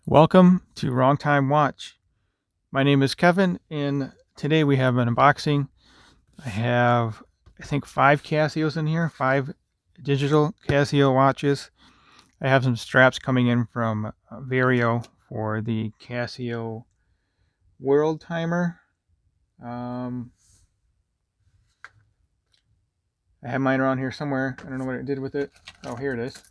Welcome to Wrong Time Watch. My name is Kevin, and today we have an unboxing. I have, I think, 5 Casios in here, 5 digital Casio watches. I have some straps coming in from Vario for the Casio world timer. I have mine around here somewhere. I don't know what it did with it. Oh, here it is.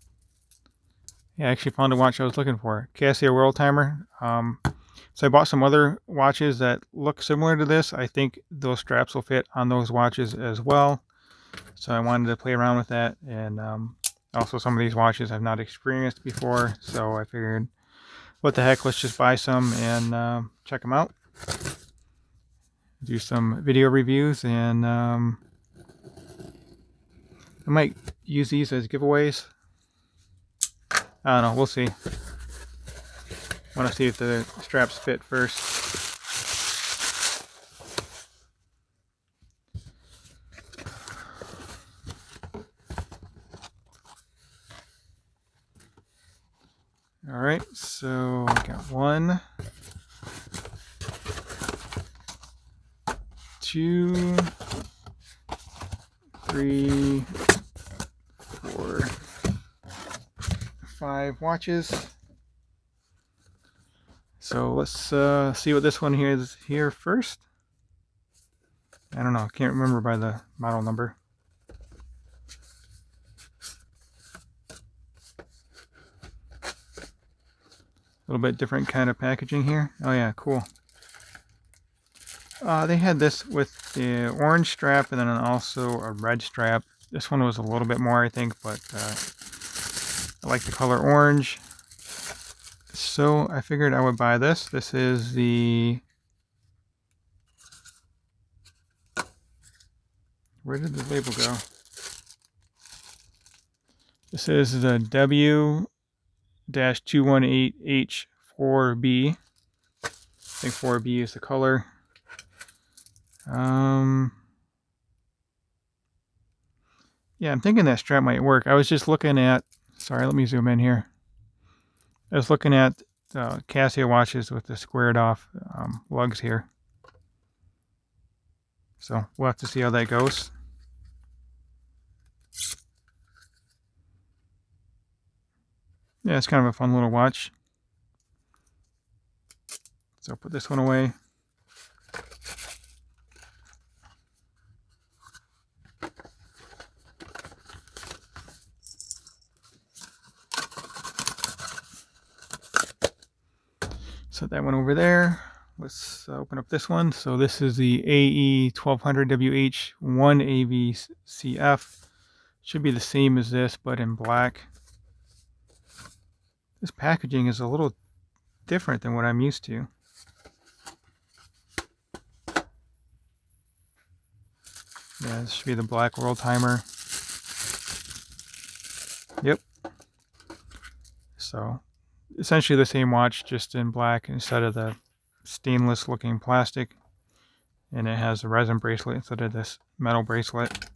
Yeah, I actually found a watch I was looking for. Casio world timer. So I bought some other watches that look similar to this. I think those straps will fit on those watches as well. So I wanted to play around with that. And also some of these watches I've not experienced before. So I figured, what the heck, let's just buy some and check them out. Do some video reviews, and I might use these as giveaways. I don't know, we'll see. Want to see if the straps fit first. All right, so I got 1, 2, 3, 4, 5 watches. So let's see what this one here is here first. I don't know, can't remember by the model number. A little bit different kind of packaging here. Oh yeah, cool. They had this with the orange strap and then also a red strap. This one was a little bit more, I think, but I like the color orange. So I figured I would buy this. This is the... Where did the label go? This is the W-218H4B. I think 4B is the color. Yeah, I'm thinking that strap might work. I was just looking at... Sorry, let me zoom in here. I was looking at Casio watches with the squared off lugs here. So we'll have to see how that goes. Yeah, it's kind of a fun little watch. So put this one away. Set that one over there. Let's open up this one. So this is the AE 1200WH1 AVCF. Should be the same as this, but in black. This packaging is a little different than what I'm used to. Yeah, this should be the black world timer. Yep. So essentially the same watch, just in black instead of the stainless looking plastic. And it has a resin bracelet instead of this metal bracelet.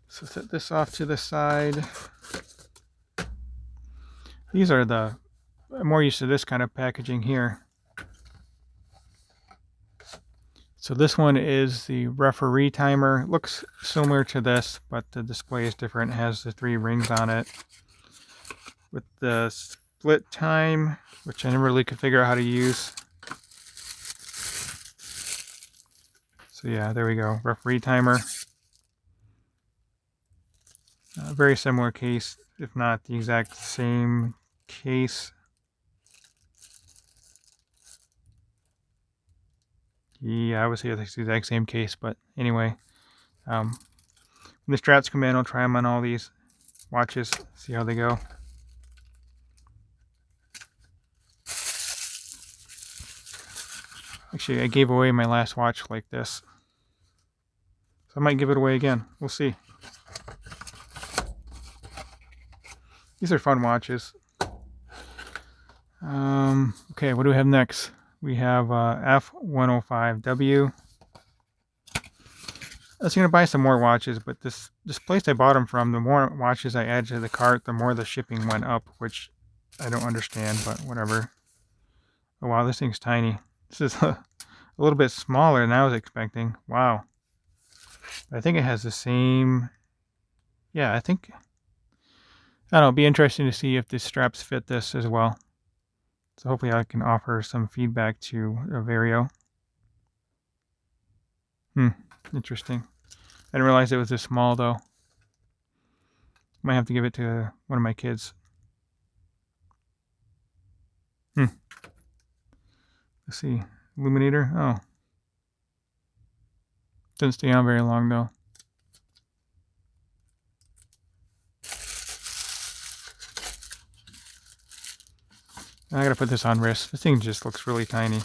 So set this off to the side. These are I'm more used to this kind of packaging here. So this one is the referee timer. It looks similar to this, but the display is different. It has the 3 rings on it. With the split time, which I never really could figure out how to use. So yeah, there we go. Referee timer. Very similar case, if not the exact same case. Yeah, I would say it's the exact same case, but anyway. When the straps come in, I'll try them on all these watches, see how they go. Actually, I gave away my last watch like this. So I might give it away again. We'll see. These are fun watches. Okay, what do we have next? We have F105W. I was gonna buy some more watches, but this place I bought them from, the more watches I added to the cart, the more the shipping went up, which I don't understand, but whatever. Oh wow, this thing's tiny. This is a little bit smaller than I was expecting. Wow. I think it has the same. Yeah, I think. I don't know. It'll be interesting to see if the straps fit this as well. So hopefully I can offer some feedback to Vario. Interesting. I didn't realize it was this small though. Might have to give it to one of my kids. Let's see. Illuminator. Oh. Didn't stay on very long though. I gotta put this on wrist. This thing just looks really tiny.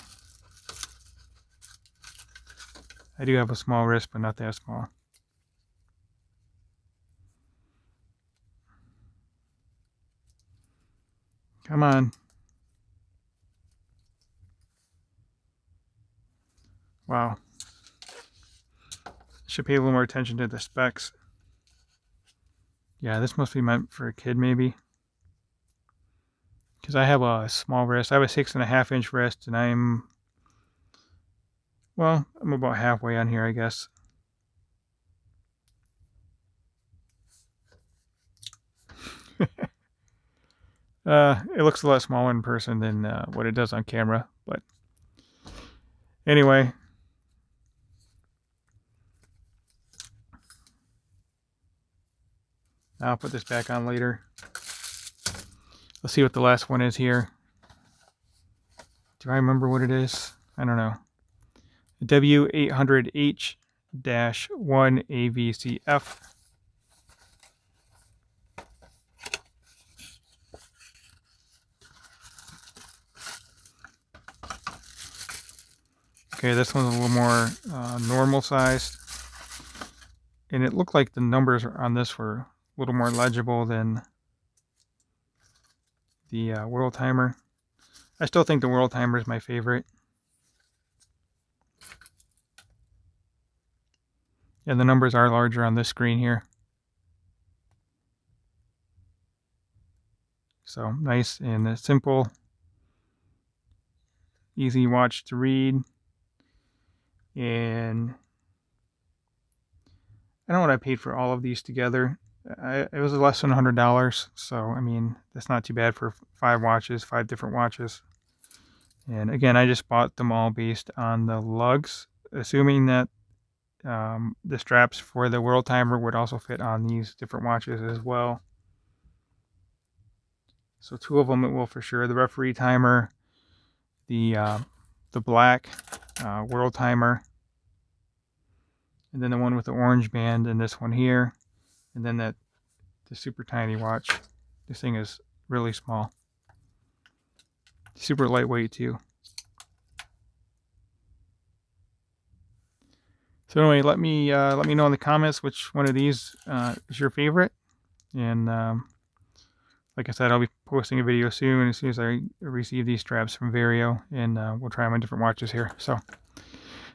I do have a small wrist, but not that small. Come on. Wow. Should pay a little more attention to the specs. Yeah, this must be meant for a kid maybe. Because I have a small wrist. I have a 6.5-inch wrist, and I'm about halfway on here, I guess. It looks a lot smaller in person than what it does on camera, but anyway. I'll put this back on later. Let's see what the last one is here. Do I remember what it is? I don't know. W800H-1 AVCF. Okay, this one's a little more normal sized. And it looked like the numbers on this were a little more legible than the world timer. I still think the world timer is my favorite. And the numbers are larger on this screen here. So nice and simple. Easy watch to read. And I don't know what I paid for all of these together. It was less than $100. So, I mean, that's not too bad for 5 different watches. And again, I just bought them all based on the lugs, assuming that the straps for the world timer would also fit on these different watches as well. So 2 of them it will for sure. The referee timer, the black world timer, and then the one with the orange band, and this one here, and then the super tiny watch. This thing is really small, super lightweight too. So anyway, let me know in the comments which one of these is your favorite, and like I said, I'll be posting a video soon as I receive these straps from Vario, and we'll try them on different watches here. So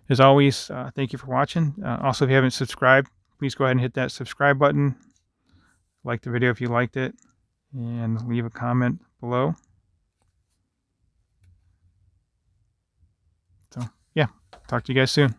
as always, thank you for watching. Also, if you haven't subscribed, please go ahead and hit that subscribe button. Like the video if you liked it, and leave a comment below. So yeah, talk to you guys soon.